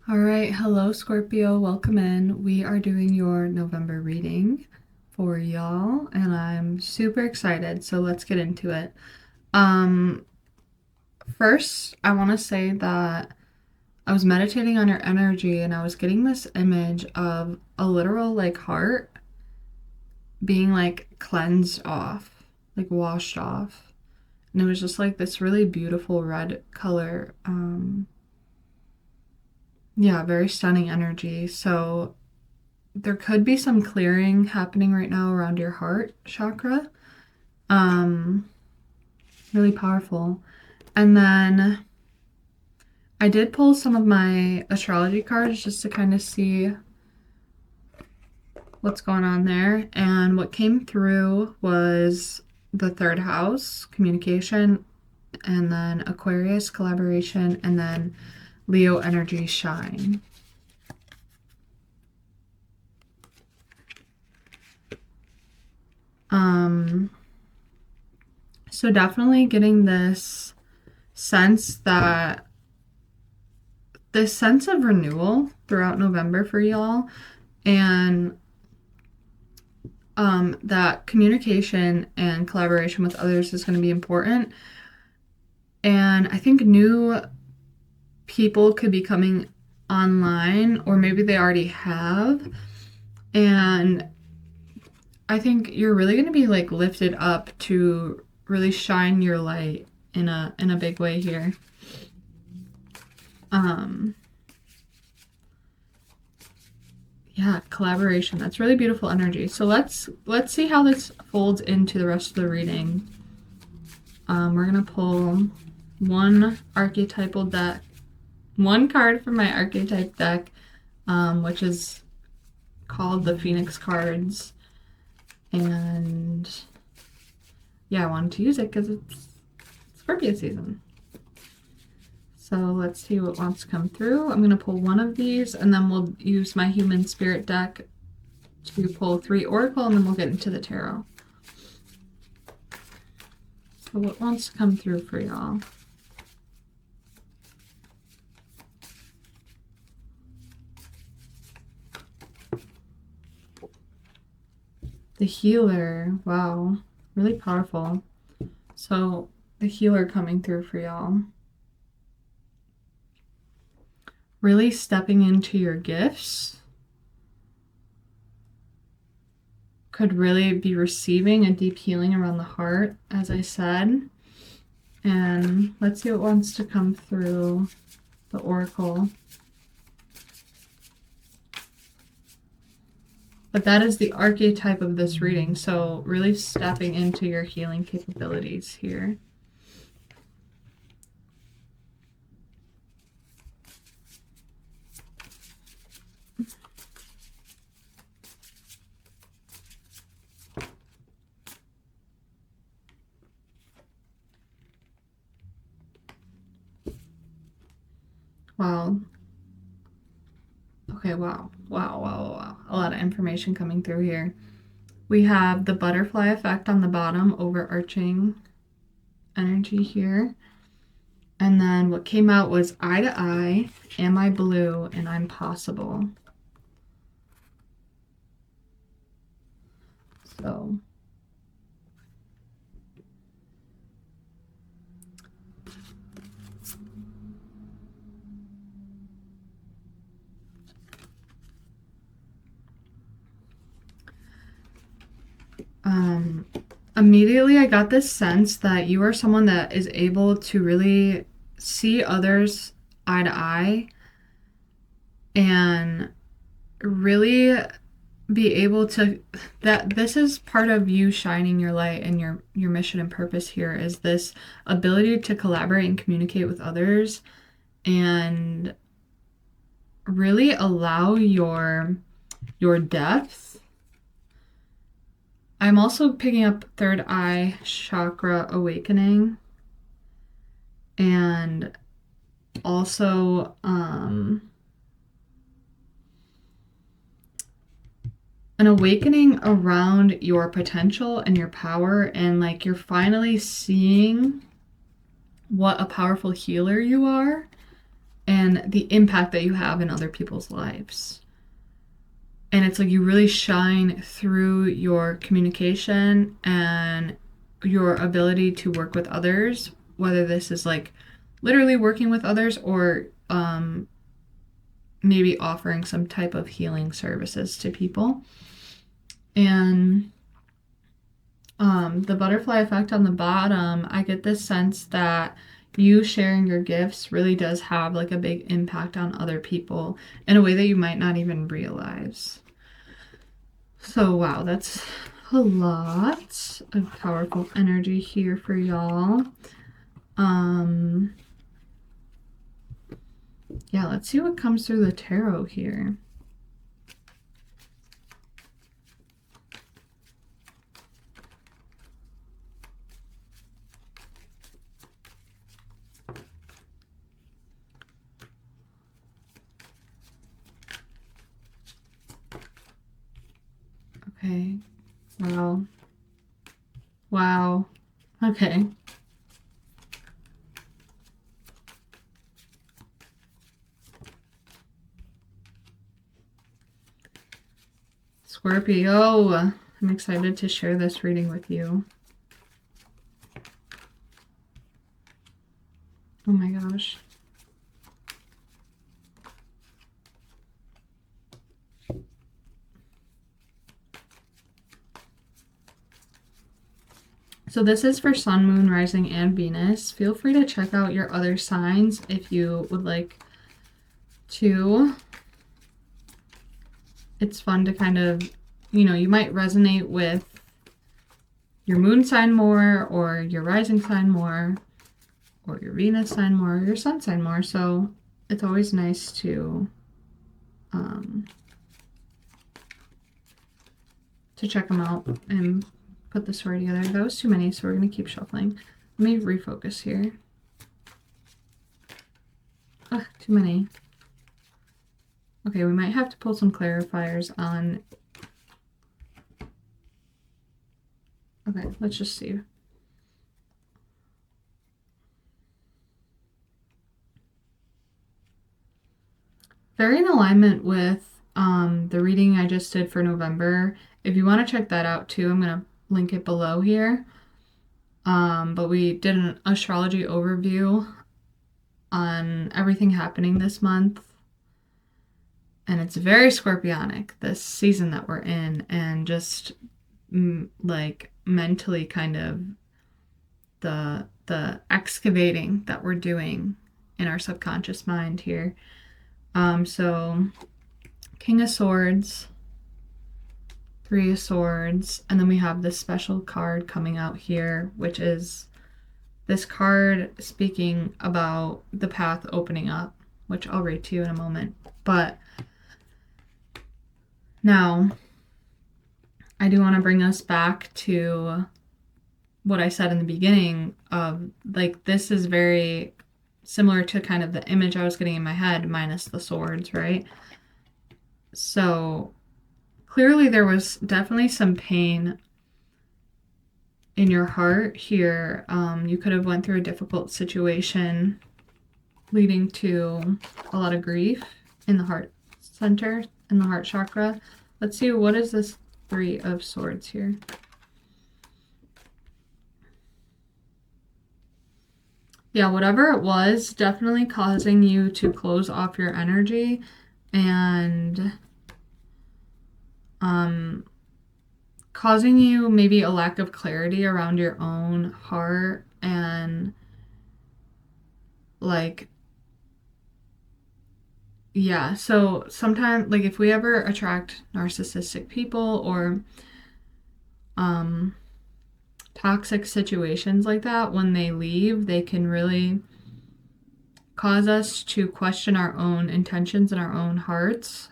All right, hello Scorpio, welcome in. We are doing your November reading for y'all, and I'm super excited, so let's get into it. Um, First, I want to say that I was meditating on your energy and I was getting this image of a literal like heart being like cleansed off, like washed off. And it was just like this really beautiful red color. Yeah, very stunning energy. So there could be some clearing happening right now around your heart chakra. Um, Really powerful. And then I did pull some of my astrology cards just to kind of see what's going on there. And what came through was the third house, communication, and then Aquarius, collaboration, and then Leo energy, shine. Um, so definitely getting sense this sense of renewal throughout November for y'all, and that communication and collaboration with others is going to be important. And I think new people could be coming online, or maybe they already have. And I think you're really going to be like lifted up to really shine your light in a big way here. Um yeah, collaboration. That's really beautiful energy. So let's see how this folds into the rest of the reading. We're gonna pull one archetypal deck, one card from my archetype deck, which is called the Phoenix cards. And yeah, I wanted to use it because it's Scorpio season. So let's see what wants to come through. I'm going to pull one of these, and then we'll use my human spirit deck to pull 3 oracle, and then we'll get into the tarot. So what wants to come through for y'all? The healer. Wow. Really powerful. So the healer coming through for y'all. Really stepping into your gifts. Could really be receiving a deep healing around the heart, as I said. And let's see what wants to come through the oracle. But that is the archetype of this reading, so really stepping into your healing capabilities here. Wow. Okay, wow. Wow. A lot of information coming through here. We have the butterfly effect on the bottom, overarching energy here. And then what came out was eye to eye, am I blue, and I'm possible. So immediately I got this sense that you are someone that is able to really see others eye to eye and really be able to, that this is part of you shining your light, and your mission and purpose here is this ability to collaborate and communicate with others and really allow your depth. I'm also picking up third eye chakra awakening, and also an awakening around your potential and your power, and like you're finally seeing what a powerful healer you are, and the impact that you have in other people's lives. And it's like you really shine through your communication and your ability to work with others, whether this is like literally working with others or maybe offering some type of healing services to people. And the butterfly effect on the bottom, I get this sense that you sharing your gifts really does have like a big impact on other people in a way that you might not even realize. So wow, that's a lot of powerful energy here for y'all. Yeah, let's see what comes through the tarot here. Okay. Wow. Wow. Okay. Scorpio, I'm excited to share this reading with you. Oh my gosh. So this is for Sun, Moon, Rising, and Venus. Feel free to check out your other signs if you would like to. It's fun to kind of, you know, you might resonate with your moon sign more, or your rising sign more, or your Venus sign more, or your sun sign more. So it's always nice to check them out and put the story together. That was too many, so we're going to keep shuffling. Let me refocus here. Ugh, too many. Okay, we might have to pull some clarifiers on... Okay, let's just see. Very in alignment with the reading I just did for November. If you want to check that out too, I'm going to link it below here. But we did an astrology overview on everything happening this month. And it's very Scorpionic, this season that we're in, and just like mentally kind of the excavating that we're doing in our subconscious mind here. So King of Swords, Three of Swords, and then we have this special card coming out here, which is this card speaking about the path opening up, which I'll read to you in a moment. But now, I do want to bring us back to what I said in the beginning of, like, this is very similar to kind of the image I was getting in my head, minus the swords, right? So clearly there was definitely some pain in your heart here. You could have went through a difficult situation leading to a lot of grief in the heart center, in the heart chakra. Let's see, what is this Three of Swords here? Yeah, whatever it was, definitely causing you to close off your energy and causing you maybe a lack of clarity around your own heart, and like, yeah, so sometimes, like, if we ever attract narcissistic people or toxic situations like that, when they leave, they can really cause us to question our own intentions and our own hearts.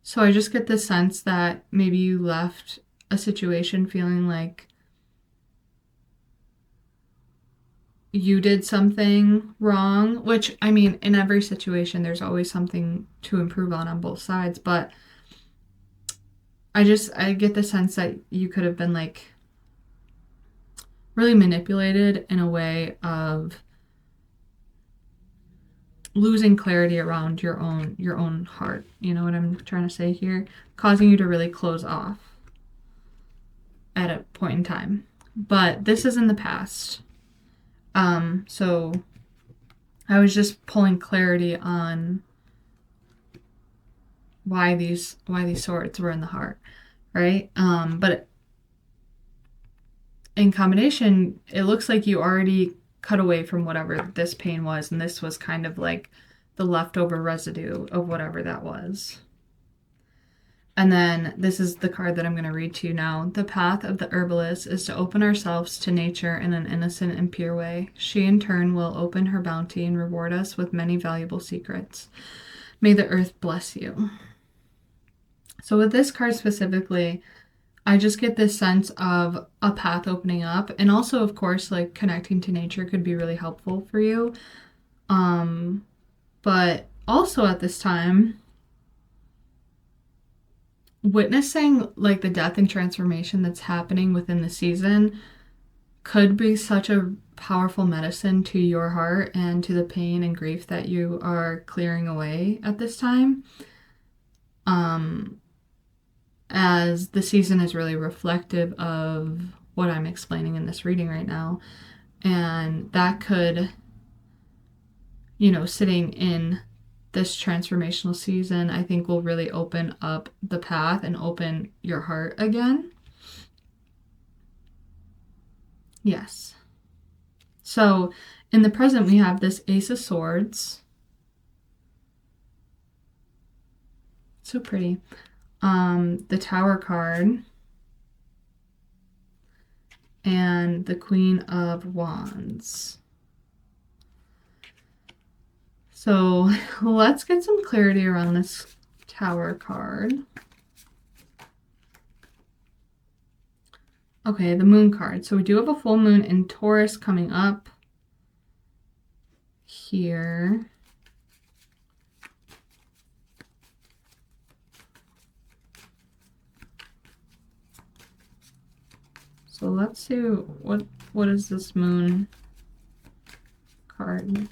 So I just get the sense that maybe you left a situation feeling like you did something wrong, which, I mean, in every situation, there's always something to improve on both sides, but I get the sense that you could have been, like, really manipulated in a way of losing clarity around your own heart. You know what I'm trying to say here? Causing you to really close off at a point in time. But this is in the past. So I was just pulling clarity on why these swords were in the heart, right? But in combination, it looks like you already cut away from whatever this pain was, and this was kind of like the leftover residue of whatever that was. And then this is the card that I'm going to read to you now. The path of the herbalist is to open ourselves to nature in an innocent and pure way. She in turn will open her bounty and reward us with many valuable secrets. May the earth bless you. So with this card specifically, I just get this sense of a path opening up, and also, of course, like connecting to nature could be really helpful for you. But also at this time, witnessing like the death and transformation that's happening within the season could be such a powerful medicine to your heart and to the pain and grief that you are clearing away at this time. As the season is really reflective of what I'm explaining in this reading right now. And that could, sitting in this transformational season, I think will really open up the path and open your heart again. Yes. So in the present, we have this Ace of Swords. So pretty. The Tower card, and the Queen of Wands. So let's get some clarity around this Tower card. Okay, the Moon card. So we do have a full moon in Taurus coming up here. So let's see what is this Moon card.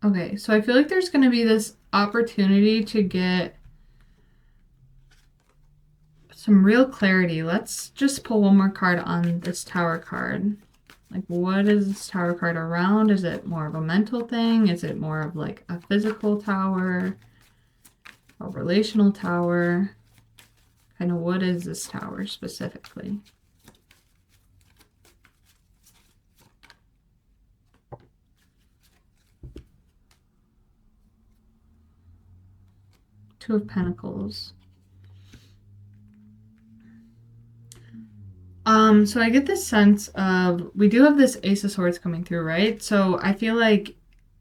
Okay, so I feel like there's going to be this opportunity to get some real clarity. Let's just pull one more card on this Tower card. Like, what is this Tower card around? Is it more of a mental thing? Is it more of like a physical tower? A relational tower? Kind of what is this tower specifically? Two of Pentacles. So I get this sense of, we do have this Ace of Swords coming through, right? So I feel like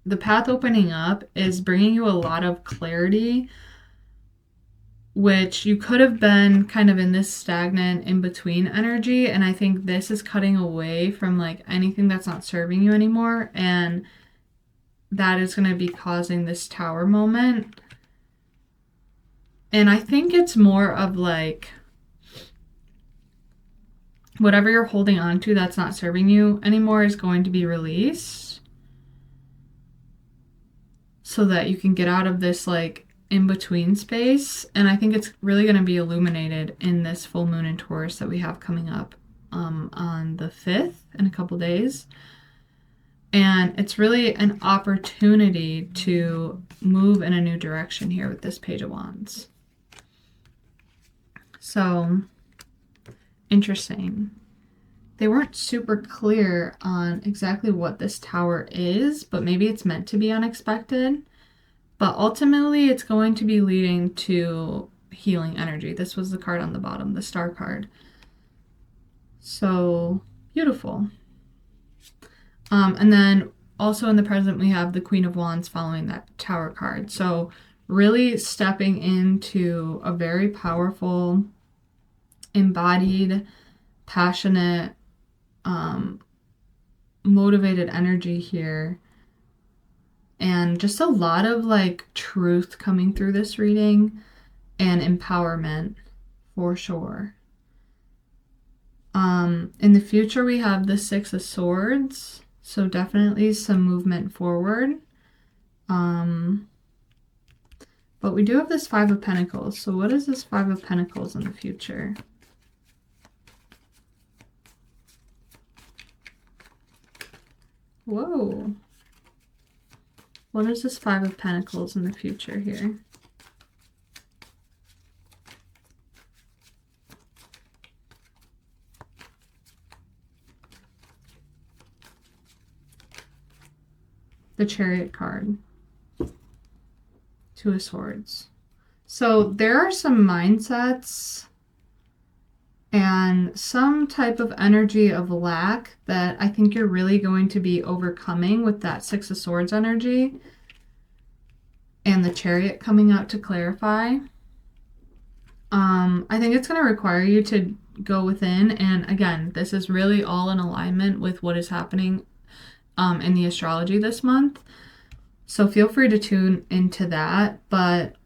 the path opening up is bringing you a lot of clarity, which you could have been kind of in this stagnant in-between energy. And I think this is cutting away from like anything that's not serving you anymore. And that is going to be causing this Tower moment. And I think it's more of like, whatever you're holding on to that's not serving you anymore is going to be released so that you can get out of this like in-between space. And I think it's really going to be illuminated in this full moon in Taurus that we have coming up on the 5th in a couple days. And it's really an opportunity to move in a new direction here with this Page of Wands. So interesting. They weren't super clear on exactly what this Tower is, but maybe it's meant to be unexpected. But ultimately, it's going to be leading to healing energy. This was the card on the bottom, the Star card. So beautiful. And then also in the present, we have the Queen of Wands following that Tower card. So really stepping into a very powerful, embodied, passionate, motivated energy here. And just a lot of like truth coming through this reading and empowerment for sure. In the future, we have the Six of Swords. So definitely some movement forward. But we do have this Five of Pentacles. So what is this Five of Pentacles in the future? Whoa. What is this Five of Pentacles in the future here? The Chariot card. Two of Swords. So there are some mindsets and some type of energy of lack that I think you're really going to be overcoming with that Six of Swords energy and the Chariot coming out to clarify. I think it's going to require you to go within, and again, this is really all in alignment with what is happening in the astrology this month. So feel free to tune into that, but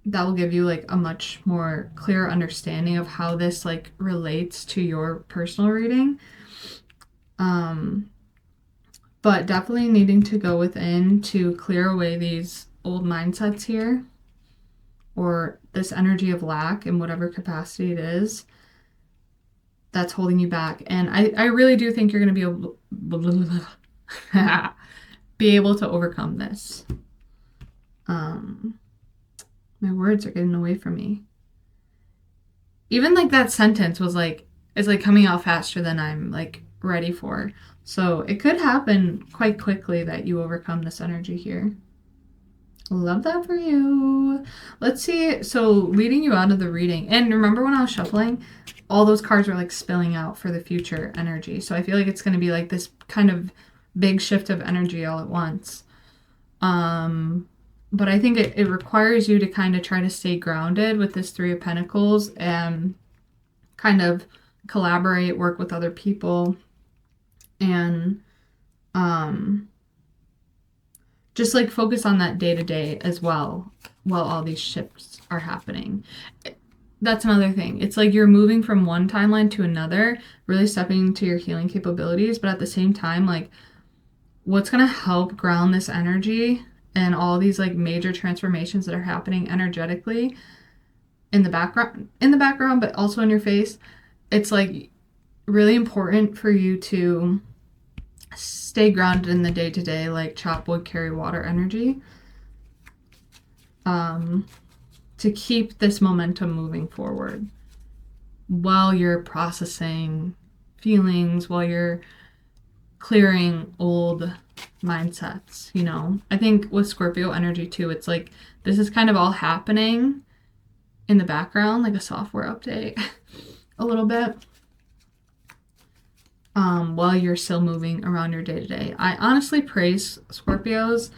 that will give you like a much more clear understanding of how this like relates to your personal reading. But definitely needing to go within to clear away these old mindsets here, or this energy of lack in whatever capacity it is that's holding you back. And I really do think you're going to be able to overcome this. My words are getting away from me. Even like that sentence was like, it's like coming out faster than I'm like ready for. So it could happen quite quickly that you overcome this energy here. Love that for you. Let's see. So leading you out of the reading. And remember when I was shuffling, all those cards were like spilling out for the future energy. So I feel like it's going to be like this kind of big shift of energy all at once. But I think it requires you to kind of try to stay grounded with this Three of Pentacles and kind of collaborate, work with other people, and just like focus on that day to day as well while all these shifts are happening. That's another thing. It's like you're moving from one timeline to another, really stepping into your healing capabilities, but at the same time, like what's going to help ground this energy and all these like major transformations that are happening energetically in the background, but also in your face. It's like really important for you to stay grounded in the day-to-day, like chop wood, carry water energy, to keep this momentum moving forward while you're processing feelings, while you're clearing old mindsets, you know. I think with Scorpio energy too, it's like this is kind of all happening in the background, like a software update a little bit, while you're still moving around your day-to-day. I honestly praise Scorpios,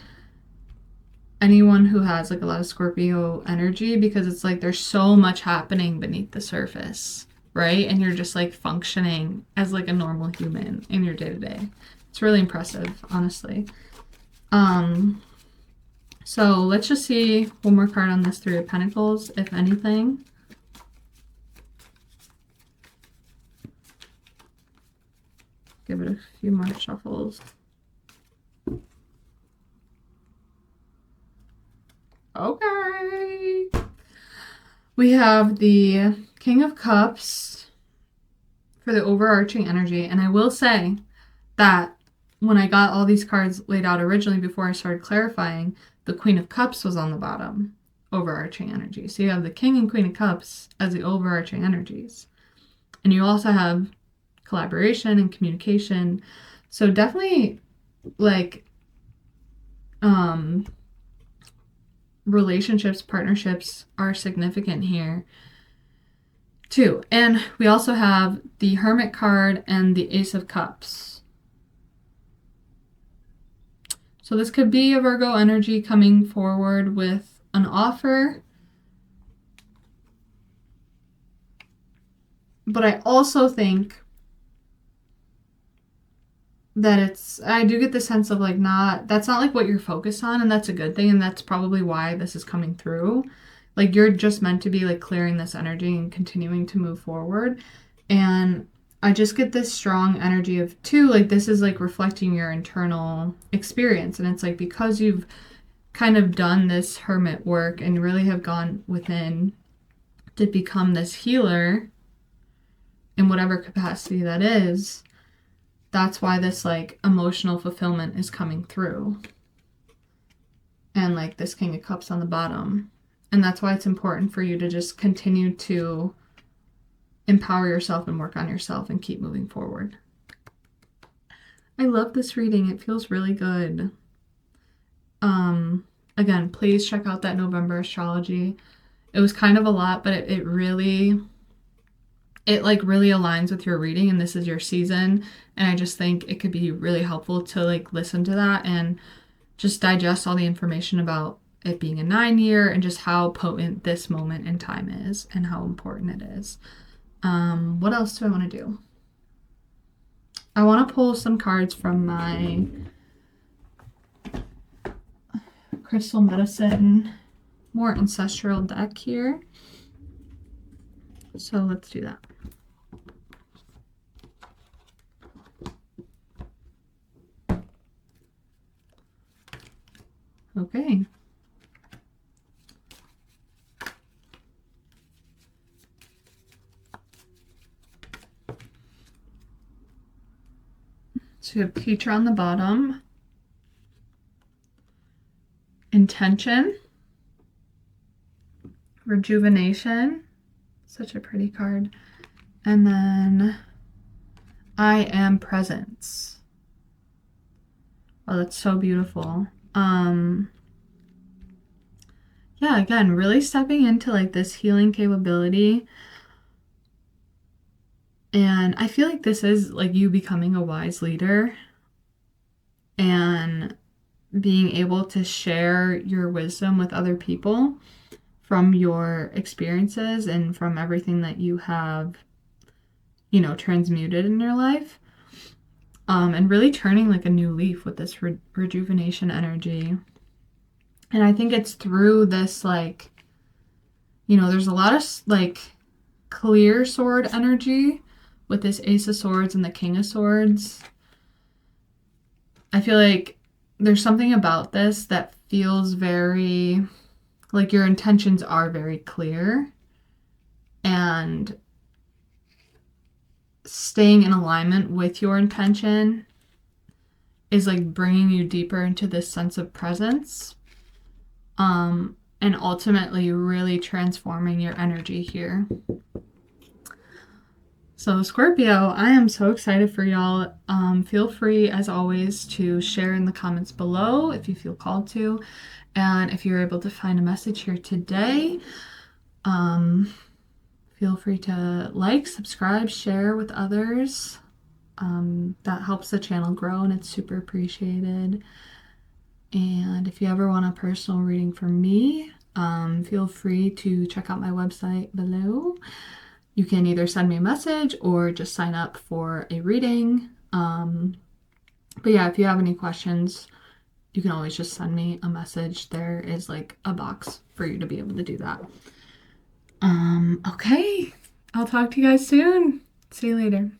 anyone who has like a lot of Scorpio energy, because it's like there's so much happening beneath the surface, right? And you're just like functioning as like a normal human in your day-to-day. It's really impressive, honestly. So let's just see one more card on this Three of Pentacles, if anything. Give it a few more shuffles. Okay. We have the King of Cups for the overarching energy. And I will say that when I got all these cards laid out originally before I started clarifying, the Queen of Cups was on the bottom, overarching energy. So you have the King and Queen of Cups as the overarching energies. And you also have collaboration and communication. So definitely like relationships, partnerships are significant here too. And we also have the Hermit card and the Ace of Cups. So this could be a Virgo energy coming forward with an offer. But I also think that I do get the sense of like that's not like what you're focused on, and that's a good thing, and that's probably why this is coming through. Like you're just meant to be like clearing this energy and continuing to move forward. And I just get this strong energy of two, like this is like reflecting your internal experience. And it's like because you've kind of done this hermit work and really have gone within to become this healer in whatever capacity that is, that's why this like emotional fulfillment is coming through. And like this King of Cups on the bottom. And that's why it's important for you to just continue to empower yourself and work on yourself and keep moving forward. I love this reading. It feels really good. Again, please check out that November astrology. It was kind of a lot, but it really aligns with your reading, and this is your season. And I just think it could be really helpful to like listen to that and just digest all the information about it being a 9-year and just how potent this moment in time is and how important it is. What else do I want to do? I want to pull some cards from my Crystal Medicine, more ancestral deck here. So let's do that. Okay. So you have teacher on the bottom, intention, rejuvenation, such a pretty card, and then I am presence. Oh, that's so beautiful. Yeah, again, really stepping into like this healing capability. And I feel like this is like you becoming a wise leader and being able to share your wisdom with other people from your experiences and from everything that you have, you know, transmuted in your life. And really turning like a new leaf with this rejuvenation energy. And I think it's through this, like, you know, there's a lot of like clear sword energy with this Ace of Swords and the King of Swords. I feel like there's something about this that feels very, like your intentions are very clear, and staying in alignment with your intention is like bringing you deeper into this sense of presence, and ultimately really transforming your energy here. So Scorpio, I am so excited for y'all. Feel free, as always, to share in the comments below if you feel called to. And if you're able to find a message here today, feel free to like, subscribe, share with others. That helps the channel grow and it's super appreciated. And if you ever want a personal reading from me, feel free to check out my website below. You can either send me a message or just sign up for a reading. But yeah, if you have any questions, you can always just send me a message. There is like a box for you to be able to do that. Okay, I'll talk to you guys soon. See you later.